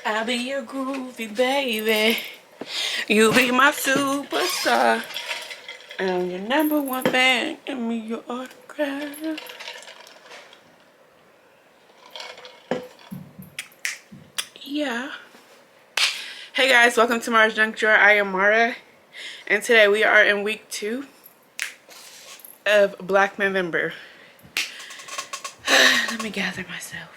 I'll be your groovy baby. You be my superstar. I'm your number one fan. Give me your autograph. Yeah. Hey guys, welcome to Mara's Junk Drawer. I am Mara, and today we are in week 2 of Black Menvember. Let me gather myself.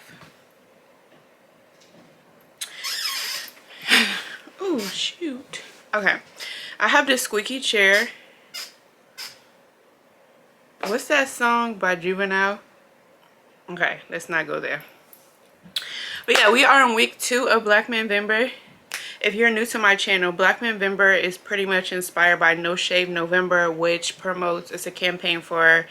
Oh shoot. Okay, I have this squeaky chair. What's that song by Juvenile? Okay, let's not go there. But yeah, we are in week 2 of Black Menvember. If you're new to my channel, Black Menvember is pretty much inspired by No Shave November, which promotes, it's a campaign for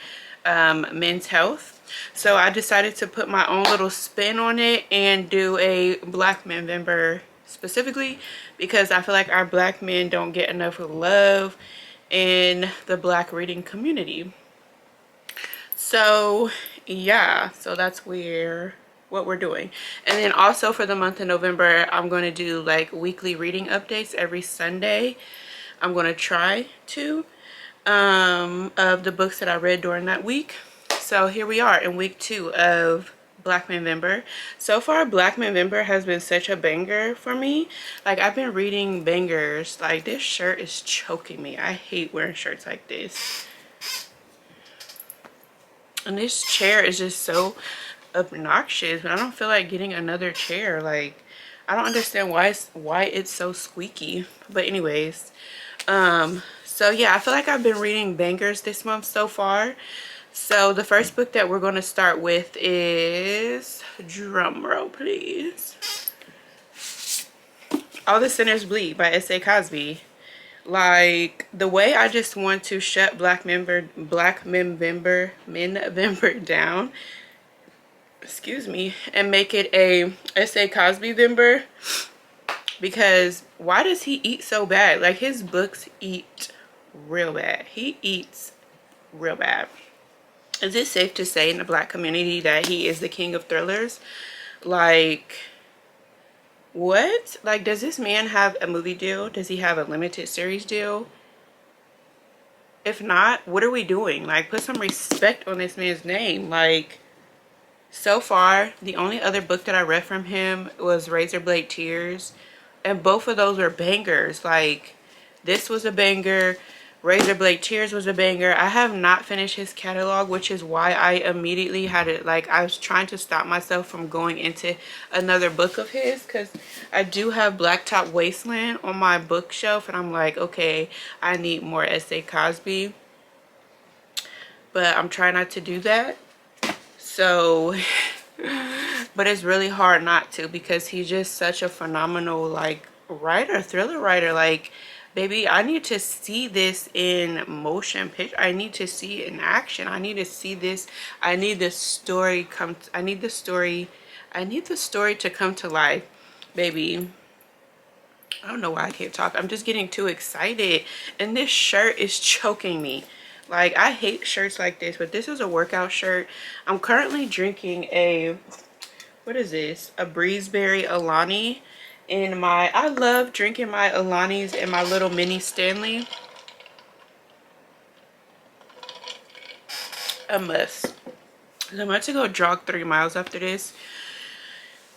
men's health. So I decided to put my own little spin on it and do a Black Menvember specifically because I feel like our black men don't get enough love in the black reading community. So yeah, so that's what we're doing. And then also for the month of November, I'm going to do like weekly reading updates every Sunday. I'm going to try to of the books that I read during that week. So here we are in week 2 of Black Menvember. So far, Black Menvember has been such a banger for me. Like, I've been reading bangers. Like, this shirt is choking me. I hate wearing shirts like this. And this chair is just so obnoxious, but I don't feel like getting another chair. Like, I don't understand why it's so squeaky. But anyways, so yeah, I feel like I've been reading bangers this month so far. So the first book that we're going to start with is, drum roll please, All the Sinners Bleed by S.A. Cosby. Like, the way I just want to shut Black Menvember down, excuse me, and make it a S.A. Cosby Vember, because why does he eat so bad? Like, his books eat real bad. He eats real bad. Is it safe to say in the black community that he is the king of thrillers? Like, what? Like, does this man have a movie deal? Does he have a limited series deal? If not, what are we doing? Like, put some respect on this man's name. Like, so far, the only other book that I read from him was Razor Blade Tears. And both of those were bangers. Like, this was a banger. Razor Blade Tears was a banger. I have not finished his catalog, which is why I immediately had it. Like, I was trying to stop myself from going into another book of his, because I do have Blacktop Wasteland on my bookshelf, and I'm like, okay, I need more S.A. Cosby. But I'm trying not to do that. So, but it's really hard not to, because he's just such a phenomenal, like, writer, thriller writer. Like, baby, I need to see this in motion picture. I need to see it in action. I need to see this. I need the story to come to life, baby. I don't know why I can't talk. I'm just getting too excited, and this shirt is choking me. Like, I hate shirts like this, but this is a workout shirt. I'm currently drinking a, what is this? A Breezeberry Alani. I love drinking my Alanis in my little mini Stanley. A must. I'm about to go jog 3 miles after this.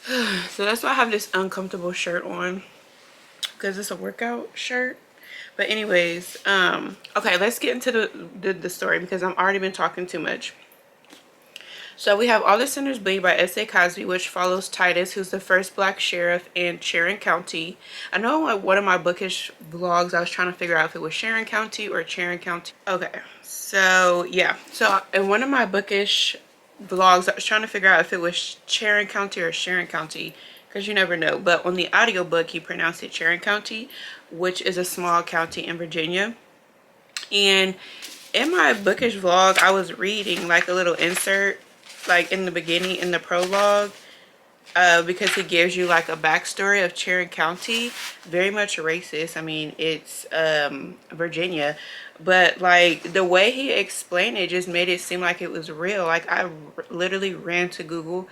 So that's why I have this uncomfortable shirt on, because it's a workout shirt. But anyways, okay, let's get into the story, because I've already been talking too much. So we have All the Sinners Bleed by S.A. Cosby, which follows Titus, who's the first black sheriff in Sharon County. I know in one of my bookish vlogs, I was trying to figure out if it was Sharon County or Sharon County. Okay, so yeah. So in one of my bookish vlogs, I was trying to figure out if it was Sharon County or Sharon County, because you never know. But on the audiobook, he pronounced it Sharon County, which is a small county in Virginia. And in my bookish vlog, I was reading like a little insert, like in the beginning, in the prologue, because he gives you like a backstory of Cherry County. Very much racist. I mean, it's Virginia, but like the way he explained it just made it seem like it was real. Like I literally ran to Google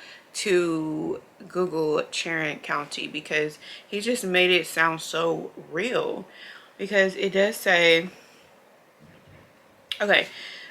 Cherry County because he just made it sound so real. Because it does say, okay,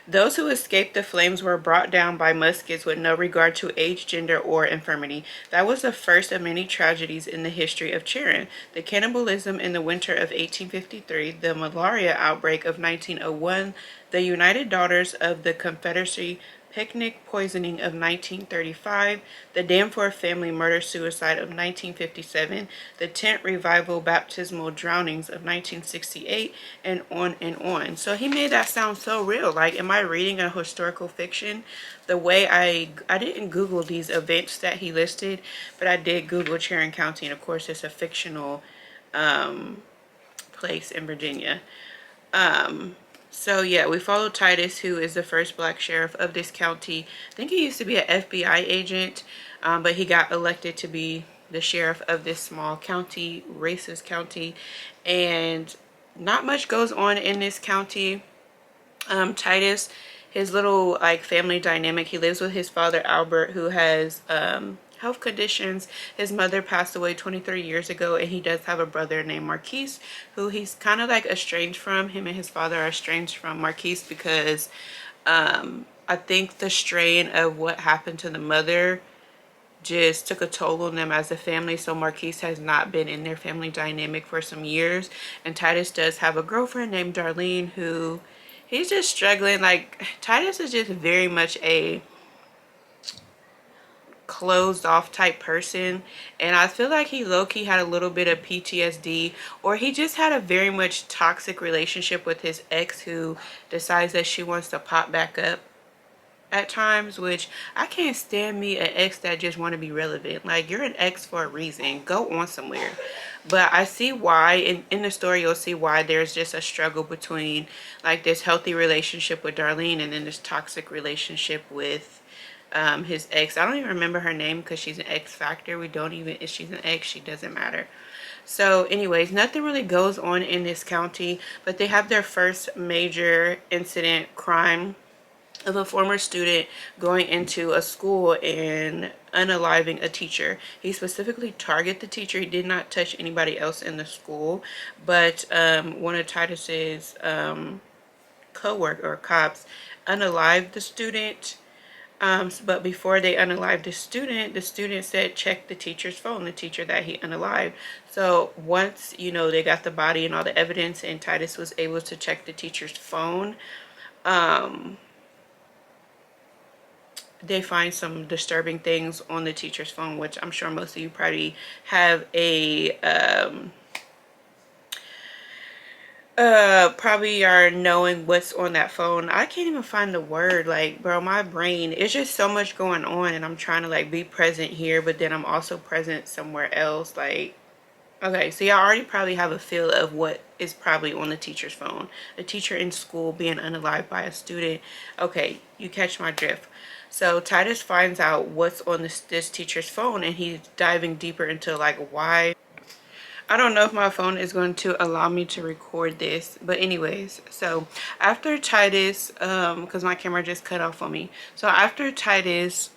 those who escaped the flames were brought down by muskets with no regard to age, gender, or infirmity. That was the first of many tragedies in the history of Charon. The cannibalism in the winter of 1853, the malaria outbreak of 1901, the United Daughters of the Confederacy picnic poisoning of 1935, the Danforth family murder-suicide of 1957, the tent revival baptismal drownings of 1968, and on and on. So he made that sound so real. Like, am I reading a historical fiction? The way I didn't Google these events that he listed, but I did Google Charon County, and of course it's a fictional place in Virginia. So yeah, we follow Titus, who is the first black sheriff of this county. I think he used to be an FBI agent, but he got elected to be the sheriff of this small county, racist county. And not much goes on in this county. Titus, his little like family dynamic, he lives with his father Albert, who has health conditions. His mother passed away 23 years ago, and he does have a brother named Marquise, who he's kind of like estranged from. Him and his father are estranged from Marquise because I think the strain of what happened to the mother just took a toll on them as a family. So Marquise has not been in their family dynamic for some years, and Titus does have a girlfriend named Darlene, who he's just struggling. Like, Titus is just very much a closed off type person, and I feel like he low-key had a little bit of PTSD, or he just had a very much toxic relationship with his ex, who decides that she wants to pop back up at times, which I can't stand me an ex that just want to be relevant. Like, you're an ex for a reason, go on somewhere. But I see why in the story. You'll see why there's just a struggle between like this healthy relationship with Darlene and then this toxic relationship with his ex. I don't even remember her name because she's an X Factor. We don't even, if she's an ex, she doesn't matter. So anyways, nothing really goes on in this county, but they have their first major incident, crime of a former student going into a school and unaliving a teacher. He specifically targeted the teacher. He did not touch anybody else in the school, but one of Titus's co-worker or cops unalived the student. But before they unalived the student said, check the teacher's phone, the teacher that he unalived. So once, you know, they got the body and all the evidence and Titus was able to check the teacher's phone, they find some disturbing things on the teacher's phone, which I'm sure most of you probably have a probably are knowing what's on that phone. I can't even find the word. Like, bro, my brain, it's just so much going on, and I'm trying to like be present here, but then I'm also present somewhere else. Like, okay, so y'all already probably have a feel of what is probably on the teacher's phone. A teacher in school being unalived by a student. Okay, you catch my drift. So Titus finds out what's on this teacher's phone, and he's diving deeper into like why. I don't know if my phone is going to allow me to record this, but anyways, so after Titus, because my camera just cut off on me. So after Titus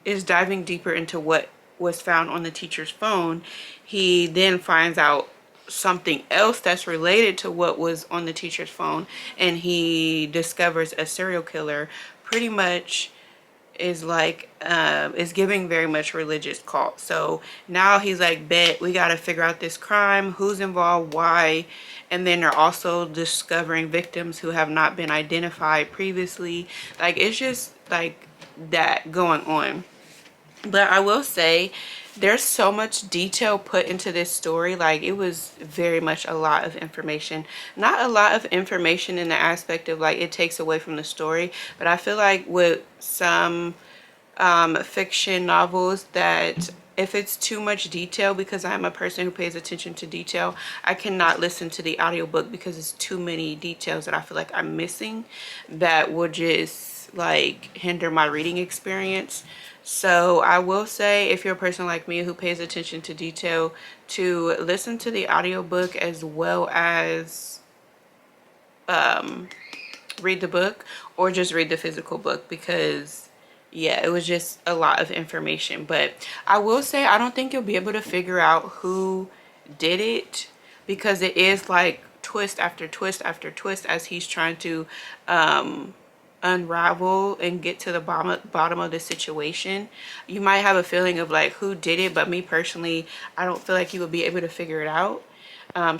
is diving deeper into what was found on the teacher's phone, he then finds out something else that's related to what was on the teacher's phone, and he discovers a serial killer pretty much is like is giving very much religious cult. So now he's like, bet we got to figure out this crime, who's involved, why. And then they're also discovering victims who have not been identified previously. Like, it's just like that going on. But I will say there's so much detail put into this story. Like, it was very much a lot of information. Not a lot of information in the aspect of like it takes away from the story, but I feel like with some fiction novels that if it's too much detail, because I'm a person who pays attention to detail, I cannot listen to the audiobook because it's too many details that I feel like I'm missing that will just like hinder my reading experience. So I will say, if you're a person like me who pays attention to detail, to listen to the audiobook as well as read the book, or just read the physical book, because yeah, it was just a lot of information. But I will say, I don't think you'll be able to figure out who did it, because it is like twist after twist after twist as he's trying to unravel and get to the bottom of the situation. You might have a feeling of like who did it, but me personally, I don't feel like you will be able to figure it out.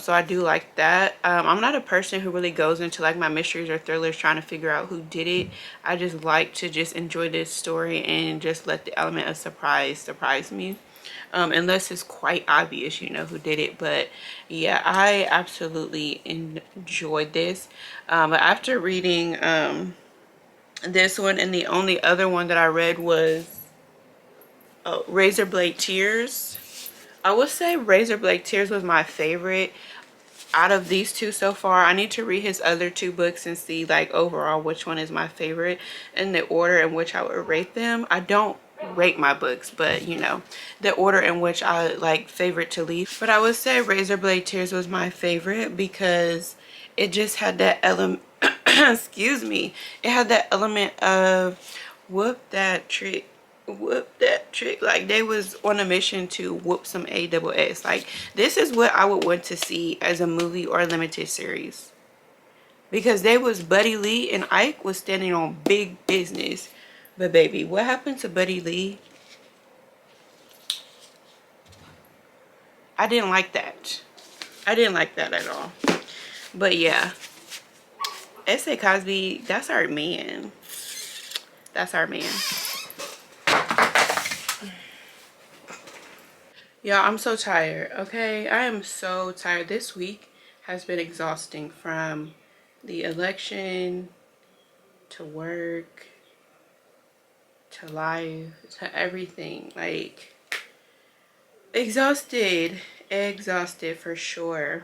So I do like that. I'm not a person who really goes into like my mysteries or thrillers trying to figure out who did it. I just like to just enjoy this story and just let the element of surprise me. Unless it's quite obvious, you know, who did it. But yeah, I absolutely enjoyed this. But after reading this one, and the only other one that I read was Razor Blade Tears. I would say Razor Blade Tears was my favorite out of these two so far. I need to read his other two books and see like overall which one is my favorite and the order in which I would rate them. I don't rate my books, but you know, the order in which I like favorite to least. But I would say Razor Blade Tears was my favorite because it just had that element excuse me, it had that element of whoop that trick, whoop that trick. Like they was on a mission to whoop some AWS. Like this is what I would want to see as a movie or a limited series, because they was Buddy Lee and Ike was standing on big business. But baby, what happened to Buddy Lee? I didn't like that. I didn't like that at all. But yeah, S.A. Cosby, that's our man. That's our man. Yeah, I'm so tired, okay? I am so tired. This week has been exhausting, from the election to work to life to everything. Like, exhausted. Exhausted for sure.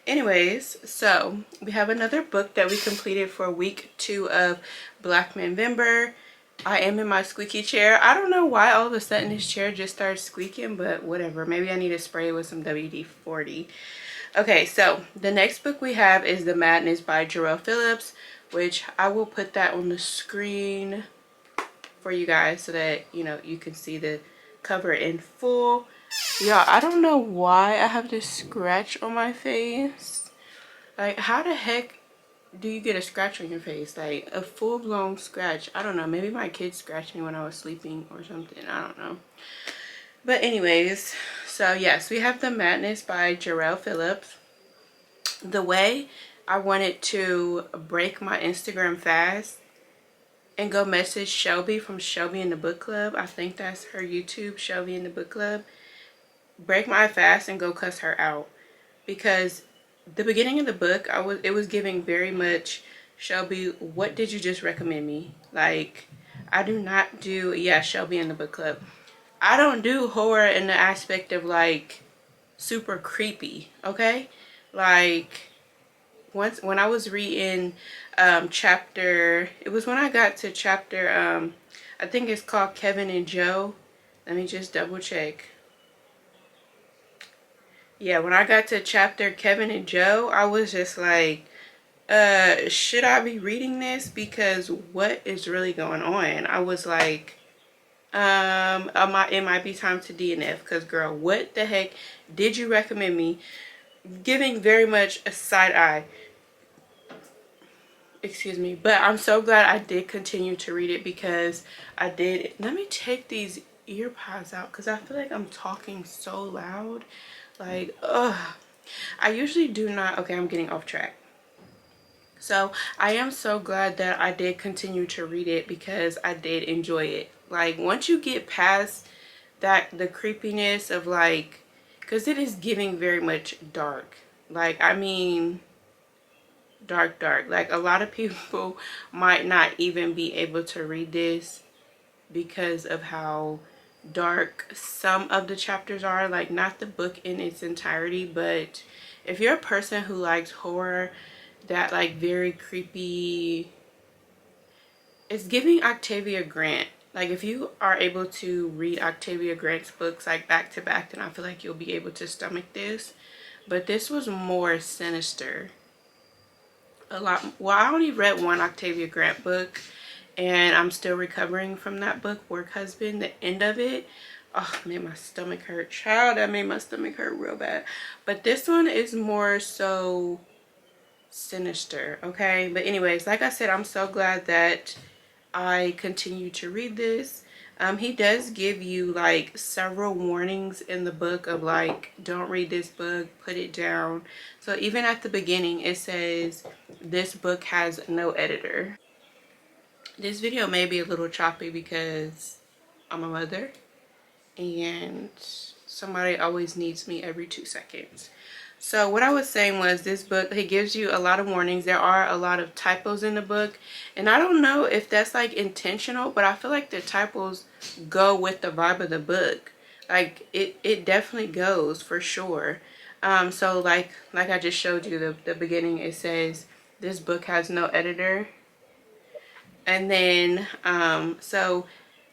Anyways, so we have another book that we completed for week 2 of Black Menvember. I am in my squeaky chair. I don't know why all of a sudden this chair just started squeaking, but whatever. Maybe I need to spray it with some WD-40. Okay, so the next book we have is The Madness by Jarale Phillips, which I will put that on the screen for you guys so that, you know, you can see the cover in full. Yeah, I don't know why I have this scratch on my face. Like, how the heck do you get a scratch on your face? Like, a full-blown scratch. I don't know. Maybe my kids scratched me when I was sleeping or something. I don't know. But anyways, so yes, we have The Madness by Jarale Phillips. The way I wanted to break my Instagram fast and go message Shelby from Shelby in the Book Club. I think that's her YouTube, Shelby in the Book Club. Break my fast and go cuss her out, because the beginning of the book, it was giving very much, Shelby, what did you just recommend me? Like, I do not do, yeah, Shelby in the Book Club, I don't do horror in the aspect of like super creepy, okay? Like, once when I was reading chapter, it was when I got to chapter I think it's called Kevin and Joe. Let me just double check. Yeah, when I got to chapter Kevin and Joe, I was just like, should I be reading this? Because what is really going on? I was like, it might be time to DNF, because girl, what the heck did you recommend me? Giving very much a side eye. Excuse me. But I'm so glad I did continue to read it, because I did. Let me take these ear pods out, because I feel like I'm talking so loud. Like, ugh. I usually do not. Okay, I'm getting off track. So I am so glad that I did continue to read it, because I did enjoy it. Like, once you get past that, the creepiness of like, because it is giving very much dark. Like, I mean, dark. Like, a lot of people might not even be able to read this because of how dark some of the chapters are. Like, not the book in its entirety, but if you're a person who likes horror, that like very creepy. It's giving Octavia Grant. Like if you are able to read Octavia Grant's books like back to back, then I feel like you'll be able to stomach this. But this was more sinister. A lot. Well, I only read one Octavia Grant book, and I'm still recovering from that book, Work Husband. The end of it, oh, made my stomach hurt. Child, that made my stomach hurt real bad. But this one is more so sinister, okay? But anyways, like I said, I'm so glad that I continue to read this. He does give you like several warnings in the book of like, don't read this book, put it down. So even at the beginning, it says this book has no editor. This video may be a little choppy because I'm a mother and somebody always needs me every 2 seconds. So what I was saying was this book, he gives you a lot of warnings. There are a lot of typos in the book. And I don't know if that's like intentional, but I feel like the typos go with the vibe of the book. Like it definitely goes for sure. So like I just showed you the beginning, it says this book has no editor. And then so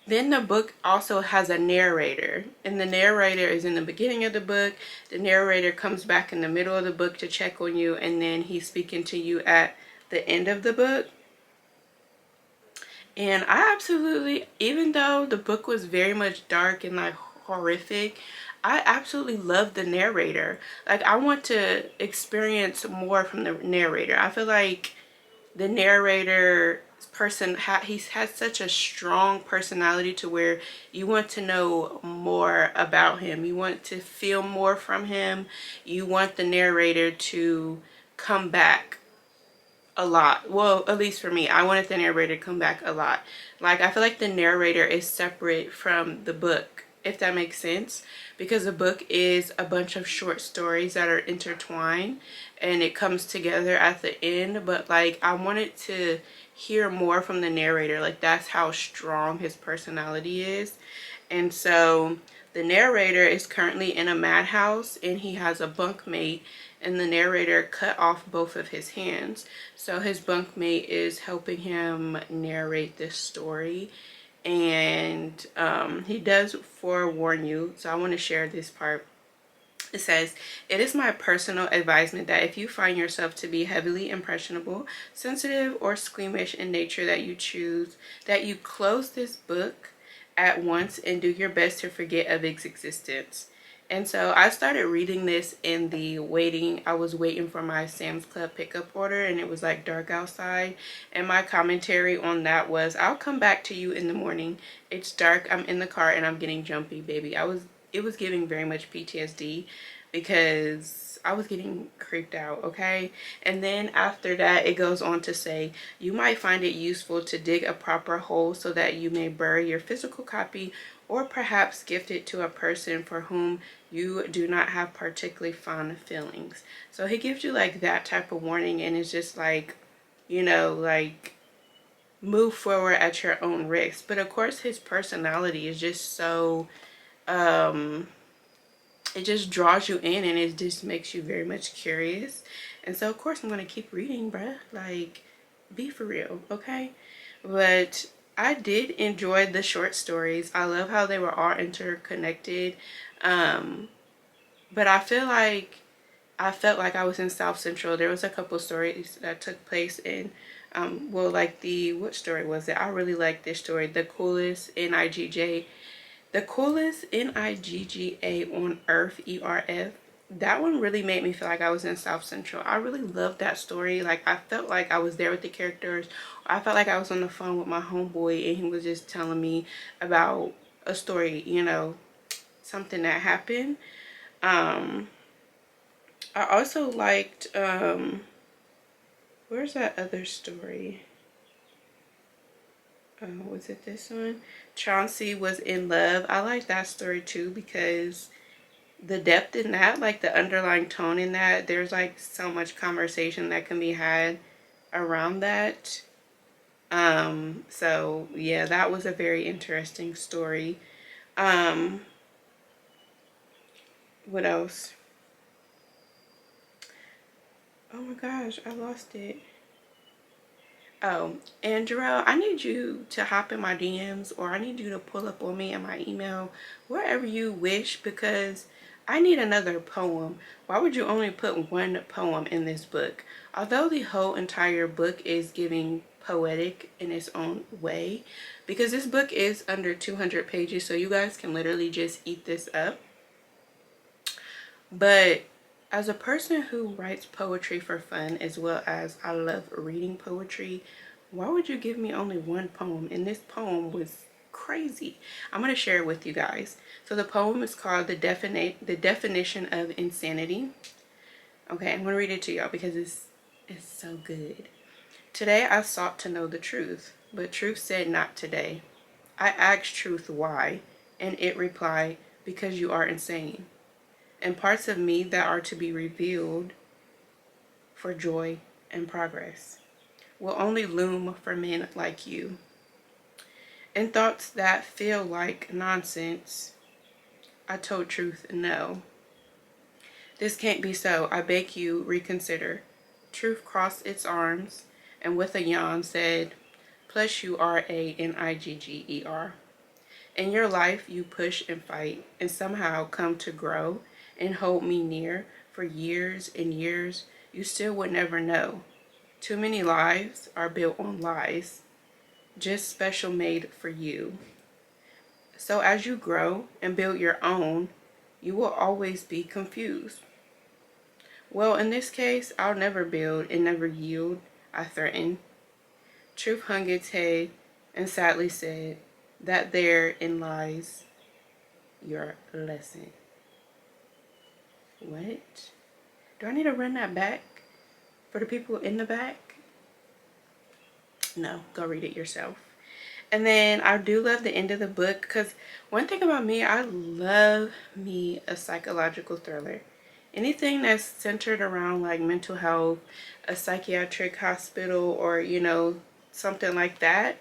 then the book also has a narrator, and the narrator is in the beginning of the book. The narrator comes back in the middle of the book to check on you, and then he's speaking to you at the end of the book. And I absolutely, even though the book was very much dark and like horrific, I absolutely love the narrator. Like I want to experience more from the narrator. I feel like the narrator he has such a strong personality to where you want to know more about him. You want to feel more from him. You want the narrator to come back a lot. Well, at least for me, I wanted the narrator to come back a lot. Like I feel like the narrator is separate from the book, if that makes sense, because the book is a bunch of short stories that are intertwined and it comes together at the end. But like I wanted to hear more from the narrator. Like that's how strong his personality is. And so the narrator is currently in a madhouse and he has a bunkmate, and the narrator cut off both of his hands. So his bunkmate is helping him narrate this story. And he does forewarn you. So I want to share this part. It says, it is my personal advisement that if you find yourself to be heavily impressionable, sensitive, or squeamish in nature, that you close this book at once and do your best to forget of its existence. And so I started reading this in the I was waiting for my Sam's Club pickup order, and it was like dark outside. And my commentary on that was, I'll come back to you in the morning. It's dark, I'm in the car, and I'm getting jumpy, baby. It was giving very much PTSD because I was getting creeped out, okay? And then after that, it goes on to say, you might find it useful to dig a proper hole so that you may bury your physical copy, or perhaps gift it to a person for whom you do not have particularly fond feelings. So he gives you like that type of warning, and it's just like, you know, like move forward at your own risk. But of course his personality is just so it just draws you in, and it just makes you very much curious. And so of course I'm gonna keep reading, bruh. Like, be for real, okay? But I did enjoy the short stories. I love how they were all interconnected. But I felt like I was in South Central. There was a couple stories that took place in well, like what story was it? I really like this story, the coolest NIGJ the coolest NIGGA on Earth, ERF. That one really made me feel like I was in South Central. I really loved that story. Like, I felt like I was there with the characters. I felt like I was on the phone with my homeboy and he was just telling me about a story, you know, something that happened. I also liked, where's that other story? Was it this one? Chauncey was in love. I like that story too because the depth in that, like the underlying tone in that, there's like so much conversation that can be had around that. So yeah, that was a very interesting story. What else? Oh my gosh, I lost it. Oh, and Jarale, I need you to hop in my DMs, or I need you to pull up on me in my email, wherever you wish, because I need another poem. Why would you only put one poem in this book? Although the whole entire book is giving poetic in its own way, because this book is under 200 pages, so you guys can literally just eat this up. But as a person who writes poetry for fun, as well as I love reading poetry, why would you give me only one poem? And this poem was crazy. I'm going to share it with you guys. So the poem is called The Definition of Insanity. Okay, I'm going to read it to y'all because it's so good. Today I sought to know the truth, but truth said not today. I asked truth why, and it replied, because you are insane. And parts of me that are to be revealed for joy and progress will only loom for men like you. In thoughts that feel like nonsense, I told truth no. This can't be so. I beg you reconsider. Truth crossed its arms and with a yawn said, plus you are A-N-I-G-G-E-R. In your life, you push and fight and somehow come to grow and hold me near for years and years. You still would never know. Too many lives are built on lies, just special made for you. So as you grow and build your own, you will always be confused. Well, in this case, I'll never build and never yield, I threatened. Truth hung its head and sadly said, that therein lies your lesson. What? Do I need to run that back for the people in the back? No, go read it yourself. And then I do love the end of the book, because one thing about me, I love me a psychological thriller. Anything that's centered around like mental health, a psychiatric hospital, or something like that,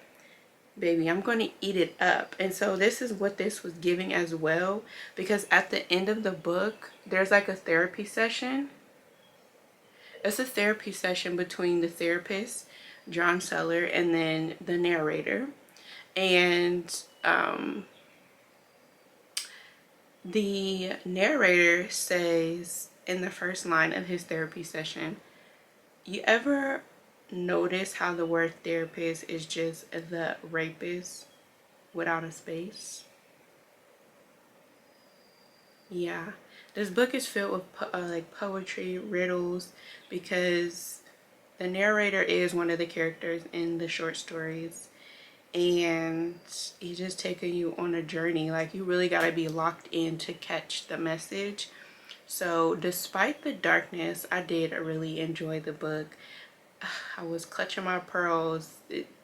baby, I'm going to eat it up. And so this is what this was giving as well, because at the end of the book, there's like a therapy session. It's a therapy session between the therapist, John Seller, and then the narrator. And the narrator says in the first line of his therapy session, you ever notice how the word therapist is just the rapist without a space? Yeah, this book is filled with like poetry, riddles, because the narrator is one of the characters in the short stories, and he's just taking you on a journey. Like, you really got to be locked in to catch the message. So despite the darkness, I did really enjoy the book. I was clutching my pearls,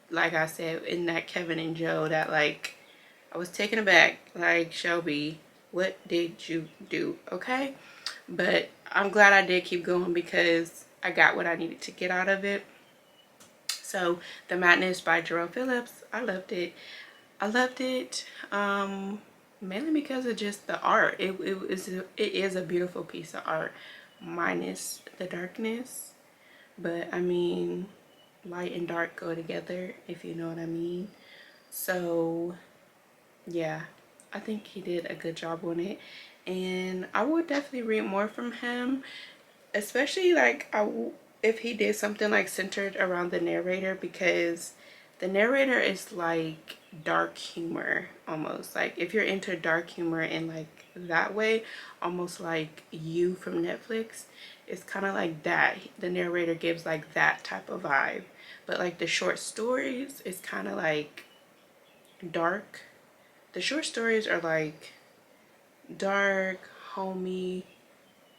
like I said, in that Kevin and Joe, that like I was taken aback, like, Shelby, what did you do? Okay, but I'm glad I did keep going because I got what I needed to get out of it. So The Madness by Jarale Phillips, I loved it. I loved it mainly because of just the art. It is a beautiful piece of art, minus the darkness. But I mean, light and dark go together, if you know what I mean. So yeah, I think he did a good job on it, and I would definitely read more from him, especially like if he did something like centered around the narrator, because the narrator is like dark humor almost. Like, if you're into dark humor in like that way, almost like You from Netflix, it's kind of like that. The narrator gives like that type of vibe, but like the short stories, it's kind of like dark. The short stories are like dark, homey,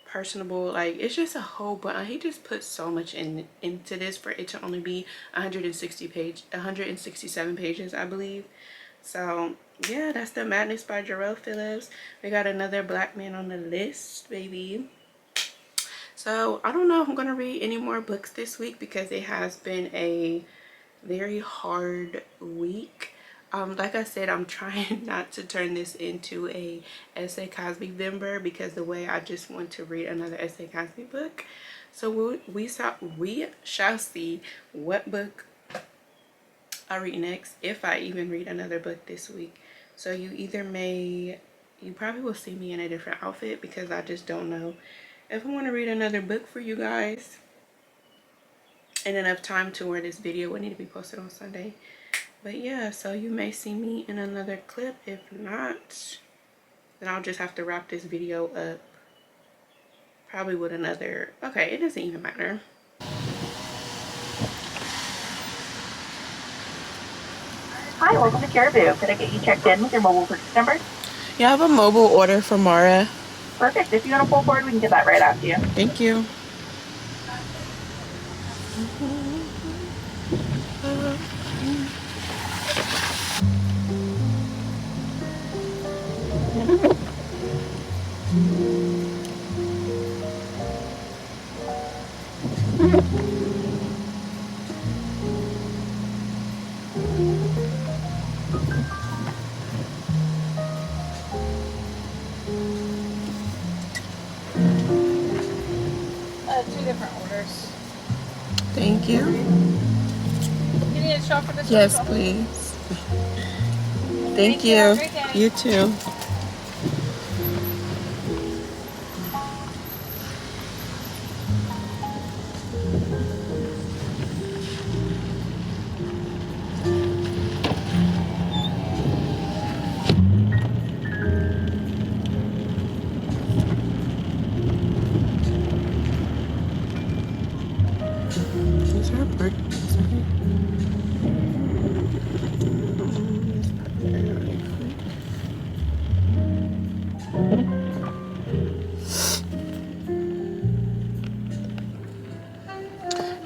personable. Like, it's just a whole bunch. He just put so much into this for it to only be 167 pages, I believe. So yeah, that's The Madness by Jarale Phillips. We got another black man on the list, baby. So I don't know if I'm gonna read any more books this week because it has been a very hard week. Like I said, I'm trying not to turn this into a essay Cosby Vember, because the way I just want to read another essay Cosby book. So we shall see what book I read next, if I even read another book this week. So you probably will see me in a different outfit because I just don't know if I want to read another book for you guys in enough time to where this video would need to be posted on Sunday. But yeah, so you may see me in another clip. If not, then I'll just have to wrap this video up probably with another. Okay, it doesn't even matter. Hi, welcome to Caribou. Could I get you checked in with your mobile purchase number? Yeah, I have a mobile order for Mara. Perfect. If you want to pull forward, we can get that right after you. Thank you. Two different orders. Thank you. You need a shot for this? Yes, please. Thank you. Have a great day. You too. Is there a bird?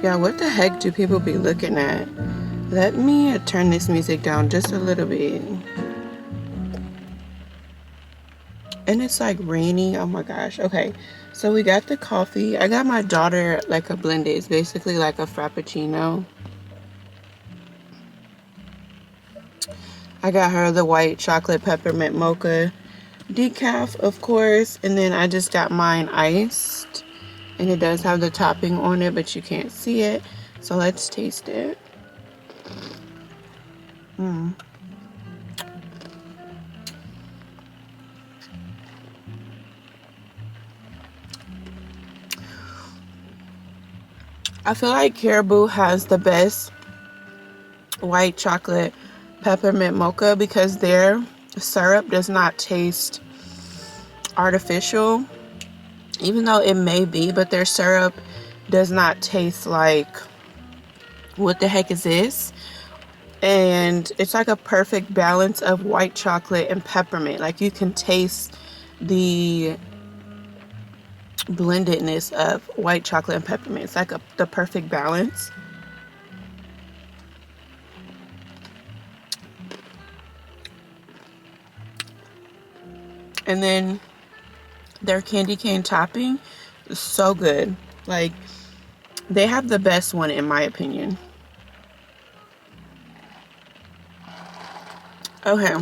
Yeah, what the heck do people be looking at? Let me turn this music down just a little bit. And it's like rainy. Oh my gosh. Okay, so we got the coffee. I got my daughter like a blended. It's basically like a frappuccino. I got her the white chocolate peppermint mocha decaf, of course. And then I just got mine iced. And it does have the topping on it, but you can't see it. So let's taste it. I feel like Caribou has the best white chocolate peppermint mocha because their syrup does not taste artificial, even though it may be, but their syrup does not taste like, what the heck is this? And it's like a perfect balance of white chocolate and peppermint. Like you can taste the blendedness of white chocolate and peppermint. It's like the perfect balance. And then their candy cane topping is so good. Like they have the best one in my opinion. Okay,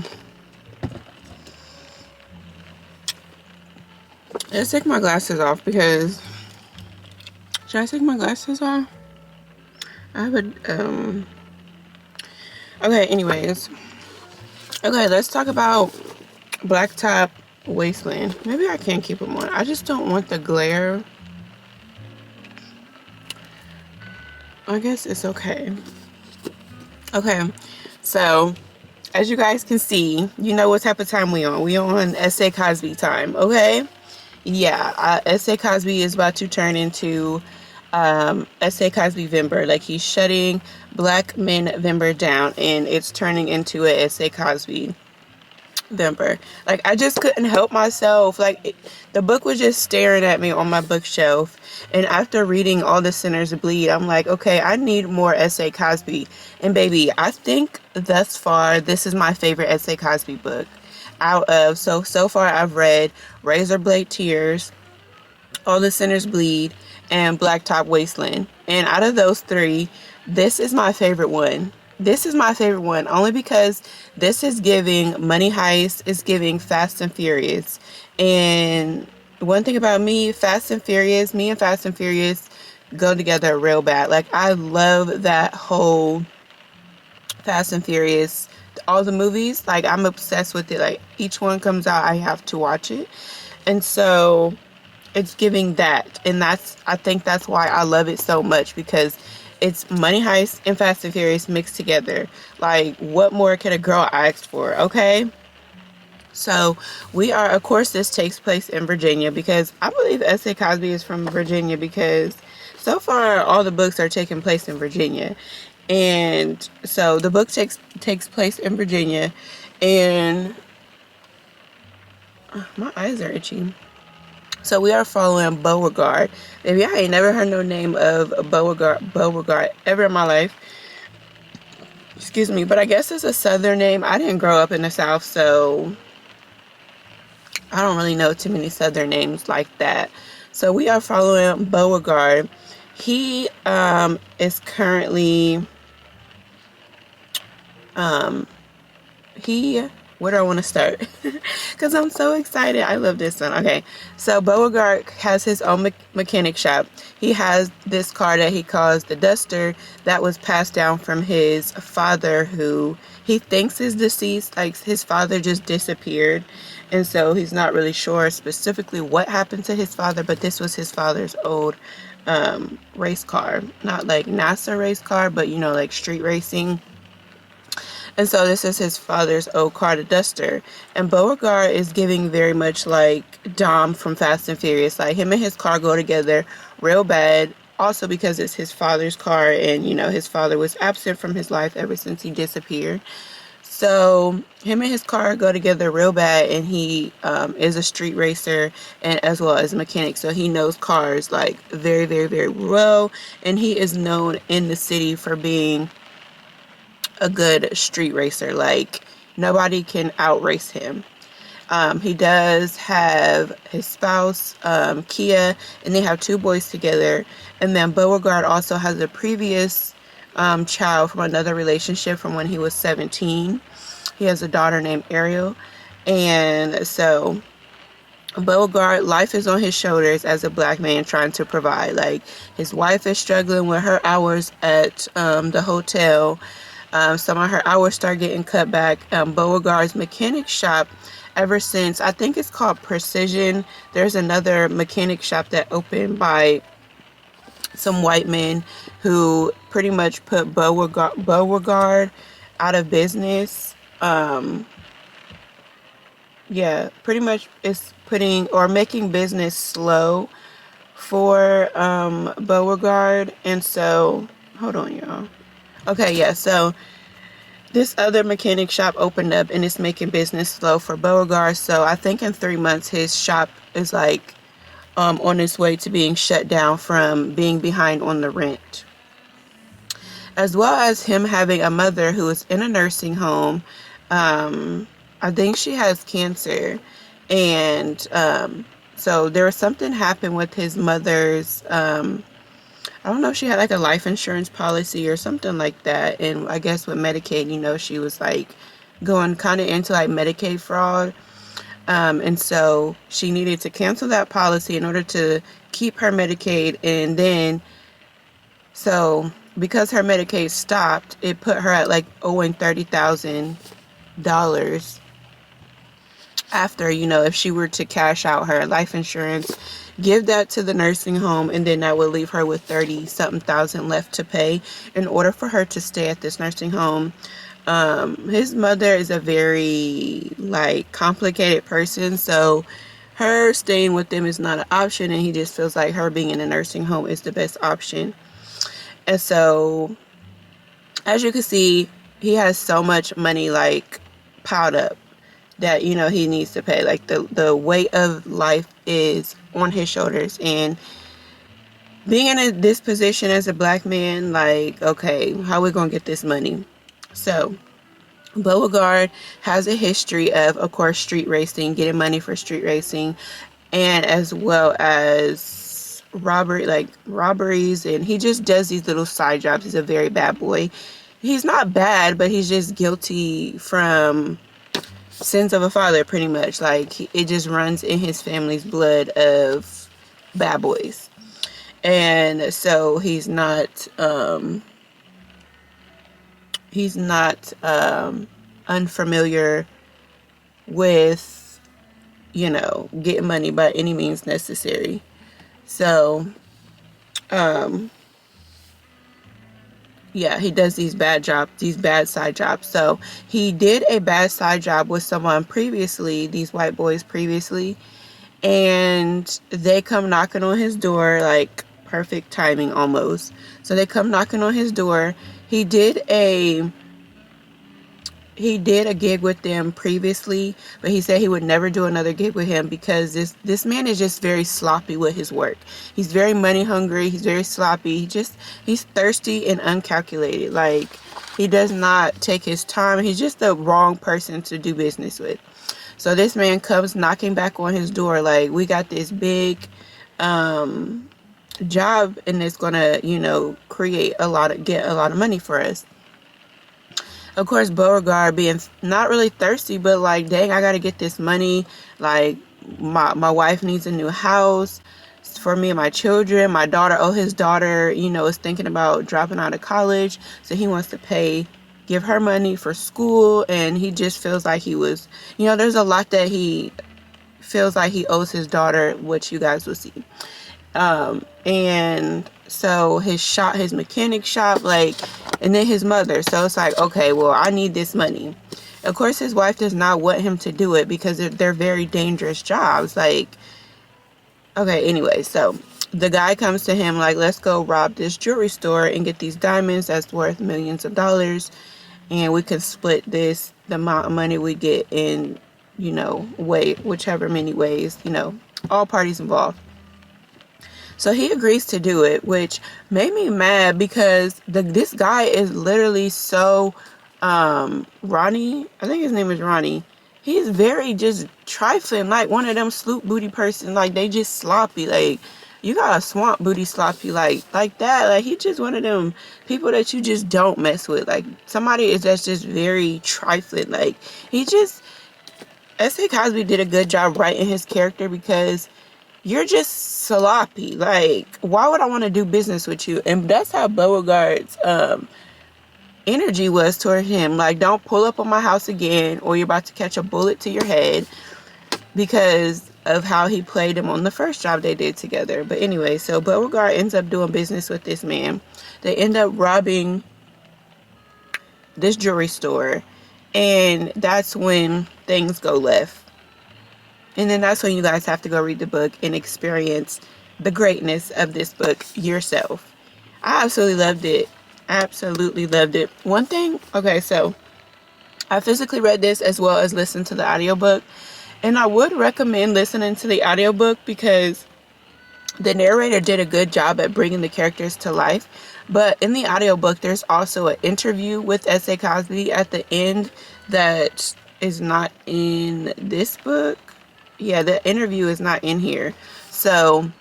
let's take my glasses off because should I take my glasses off? I have a okay, anyways. Okay, let's talk about Blacktop Wasteland. Maybe I can keep them on. I just don't want the glare. I guess it's okay. Okay, so as you guys can see, you know what type of time we on. We on S.A. Cosby time, okay? Yeah, S.A. Cosby is about to turn into S.A. Cosby Vember. Like he's shutting Black Menvember down and it's turning into a S.A. Cosby Vember. Like I just couldn't help myself. Like the book was just staring at me on my bookshelf, and after reading All the Sinners Bleed, I'm like, okay, I need more S.A. Cosby. And baby, I think thus far this is my favorite S.A. Cosby book out of so far. I've read Razor Blade Tears, All the Sinners Bleed, and Blacktop Wasteland. And out of those three, this is my favorite one. This is my favorite one only because this is giving Money Heist, it's giving Fast and Furious. And one thing about me and Fast and Furious, go together real bad. Like, I love that whole Fast and Furious, all the movies. Like, I'm obsessed with it. Like, each one comes out, I have to watch it. And so it's giving that. And I think that's why I love it so much, because it's Money Heist and Fast and Furious mixed together. Like, what more could a girl ask for? Okay. So we are, of course, this takes place in Virginia, because I believe S.A. Cosby is from Virginia, because so far all the books are taking place in Virginia. And so the book takes place in Virginia, and my eyes are itchy. So we are following Beauregard. Maybe I ain't never heard no name of Beauregard ever in my life. Excuse me, but I guess it's a southern name. I didn't grow up in the South, so I don't really know too many southern names like that. So we are following Beauregard. He is currently where do I want to start? Because I'm so excited. I love this one. Okay, so Beauregard has his own mechanic shop. He has this car that he calls the Duster, that was passed down from his father, who he thinks is deceased. Like, his father just disappeared, and so he's not really sure specifically what happened to his father, but this was his father's old race car. Not like NASA race car, but like street racing. And so this is his father's old car, the Duster. And Beauregard is giving very much like Dom from Fast and Furious. Like, him and his car go together real bad. Also because it's his father's car, and his father was absent from his life ever since he disappeared. So him and his car go together real bad, and he is a street racer and as well as a mechanic. So he knows cars like very, very, very well. And he is known in the city for being a good street racer. Like, nobody can outrace him. He does have his spouse, Kia, and they have 2 boys together. And then Beauregard also has a previous child from another relationship from when he was 17. He has a daughter named Ariel. And so Beauregard, life is on his shoulders as a black man trying to provide. Like, his wife is struggling with her hours at the hotel. Some of her hours start getting cut back. Beauregard's mechanic shop, ever since, I think it's called Precision. There's another mechanic shop that opened by some white men who pretty much put Beauregard out of business. Yeah, pretty much it's putting or making business slow for Beauregard. And so, hold on, y'all. Okay, yeah, so this other mechanic shop opened up, and it's making business slow for Beauregard. So I think in 3 months his shop is like on its way to being shut down from being behind on the rent. As well as him having a mother who is in a nursing home. I think she has cancer. And so there was something happened with his mother's I don't know if she had like a life insurance policy or something like that. And I guess with Medicaid, she was like going kind of into like Medicaid fraud. And so she needed to cancel that policy in order to keep her Medicaid. And then, so because her Medicaid stopped, it put her at like owing $30,000 after, if she were to cash out her life insurance, give that to the nursing home, and then that would leave her with 30 something thousand left to pay in order for her to stay at this nursing home. His mother is a very like complicated person, so her staying with them is not an option, and he just feels like her being in a nursing home is the best option. And so, as you can see, he has so much money like piled up that he needs to pay. Like, the weight of life is on his shoulders, and being in this position as a black man, like, okay, how are we gonna get this money? So Beauregard has a history of course, street racing, getting money for street racing, and as well as robberies, and he just does these little side jobs. He's a very bad boy. He's not bad, but he's just guilty from sins of a father, pretty much. Like, it just runs in his family's blood of bad boys. and so he's not unfamiliar with, you know, getting money by any means necessary. So yeah, he does these bad jobs, these bad side jobs. So he did a bad side job with someone previously, these white boys previously, and they come knocking on his door, like perfect timing almost. So they come knocking on his door. He did a gig with them previously, but he said he would never do another gig with him because this man is just very sloppy with his work. He's very money hungry. He's very sloppy. He's thirsty and uncalculated. Like, he does not take his time. He's just the wrong person to do business with. So this man comes knocking back on his door like, we got this big job and it's gonna, you know, get a lot of money for us. Of course, Beauregard being not really thirsty, but like, dang, I gotta get this money. Like, my wife needs a new house for me and my children. My daughter, his daughter, you know, is thinking about dropping out of college. So he wants to give her money for school. And he just feels like there's a lot that he feels like he owes his daughter, which you guys will see. And so his mechanic shop, like, and then his mother. So it's like, okay, well, I need this money. Of course, his wife does not want him to do it because they're very dangerous jobs. Like, okay, anyway, so the guy comes to him like, let's go rob this jewelry store and get these diamonds that's worth millions of dollars. And we can split the amount of money we get in, you know, whichever many ways, you know, all parties involved. So he agrees to do it, which made me mad because this guy is literally so, Ronnie, I think his name is Ronnie. He's very just trifling, like one of them sloop booty person, like they just sloppy, like you got a swamp booty sloppy, like that. Like, he just one of them people that you just don't mess with, like somebody that's just very trifling. Like, S.A. Cosby did a good job writing his character because you're just sloppy. Like, why would I want to do business with you? And that's how Beauregard's energy was toward him. Like, don't pull up on my house again or you're about to catch a bullet to your head, because of how he played him on the first job they did together. But anyway, so Beauregard ends up doing business with this man. They end up robbing this jewelry store, and that's when things go left. And then that's when you guys have to go read the book and experience the greatness of this book yourself. I absolutely loved it. Absolutely loved it. One thing, okay, so I physically read this as well as listened to the audiobook. And I would recommend listening to the audiobook because the narrator did a good job at bringing the characters to life. But in the audiobook, there's also an interview with S.A. Cosby at the end that is not in this book. Yeah, the interview is not in here. So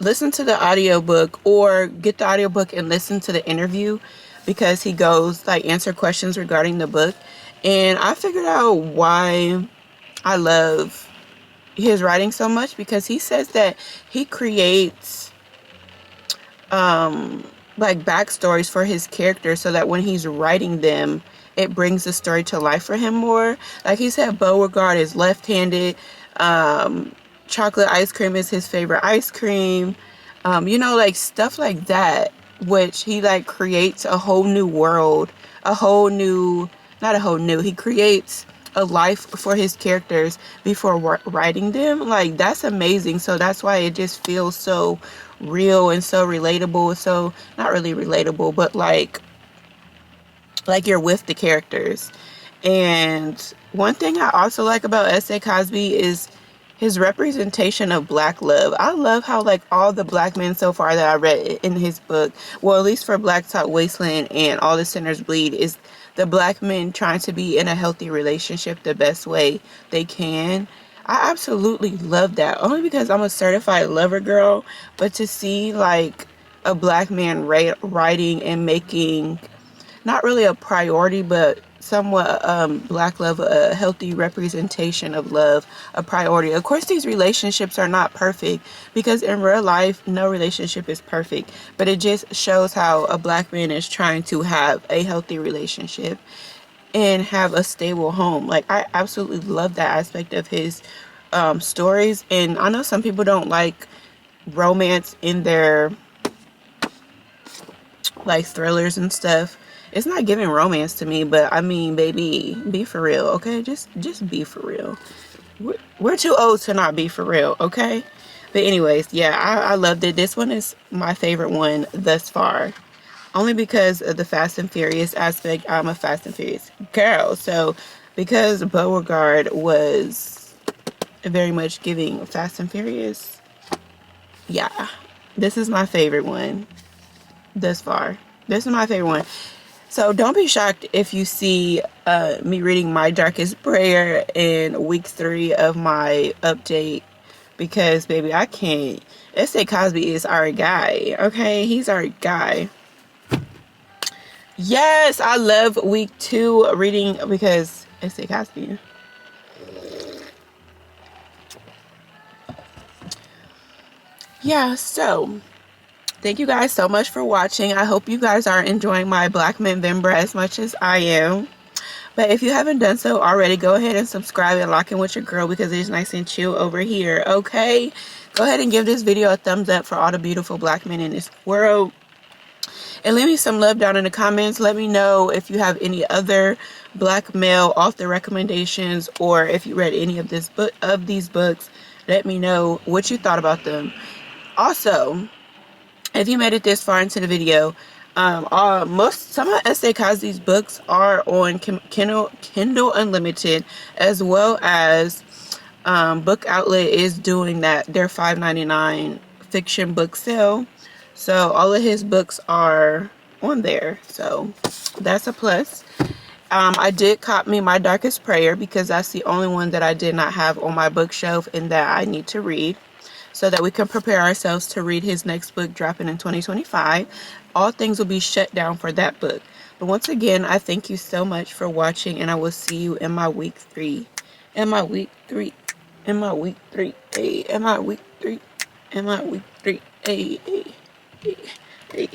listen to the audiobook, or get the audiobook and listen to the interview, because he goes, like, answer questions regarding the book. And I figured out why I love his writing so much, because he says that he creates like backstories for his characters so that when he's writing them, it brings the story to life for him more. Like, he said Beauregard is left-handed. Chocolate ice cream is his favorite ice cream. You know, like stuff like that, which he like creates a whole new world, he creates a life for his characters before writing them. Like, that's amazing. So that's why it just feels so real and so relatable. So not really relatable, but like you're with the characters. And one thing I also like about S.A. Cosby is his representation of black love. I love how, like, all the black men so far that I read in his book, well, at least for Blacktop, Wasteland, and All the Sinners Bleed, is the black men trying to be in a healthy relationship the best way they can. I absolutely love that, only because I'm a certified lover girl. But to see, like, a black man writing and making not really a priority, but somewhat black love, a healthy representation of love, a priority. Of course, these relationships are not perfect, because in real life no relationship is perfect, but it just shows how a black man is trying to have a healthy relationship and have a stable home. Like, I absolutely love that aspect of his stories. And I know some people don't like romance in their like thrillers and stuff. It's not giving romance to me, but I mean, baby, be for real, okay? Just be for real. We're too old to not be for real, okay? But anyways, yeah, I loved it. This one is my favorite one thus far, only because of the Fast and Furious aspect. I'm a Fast and Furious girl, so because Beauregard was very much giving Fast and Furious, yeah, this is my favorite one thus far. This is my favorite one. So don't be shocked if you see me reading My Darkest Prayer in week 3 of my update, because baby, I can't. S.A. Cosby is our guy, okay? He's our guy. Yes, I love week 2 reading because S.A. Cosby. Yeah, so thank you guys so much for watching. I hope you guys are enjoying my Black Menvember as much as I am. But if you haven't done so already, go ahead and subscribe and lock in with your girl, because it is nice and chill over here, okay? Go ahead and give this video a thumbs up for all the beautiful black men in this world. And leave me some love down in the comments. Let me know if you have any other black male author recommendations, or if you read any of these books. Let me know what you thought about them. Also, if you made it this far into the video, some of S.A. Cosby's books are on Kindle Unlimited, as well as Book Outlet is doing their $5.99 fiction book sale. So all of his books are on there, so that's a plus. I did cop me My Darkest Prayer, because that's the only one that I did not have on my bookshelf and that I need to read, so that we can prepare ourselves to read his next book dropping in 2025. All things will be shut down for that book. But once again, I thank you so much for watching, and I will see you in my week 3. In my week 3. In my week 3. Hey, in my week 3. In my week 3. Hey, hey, hey, hey.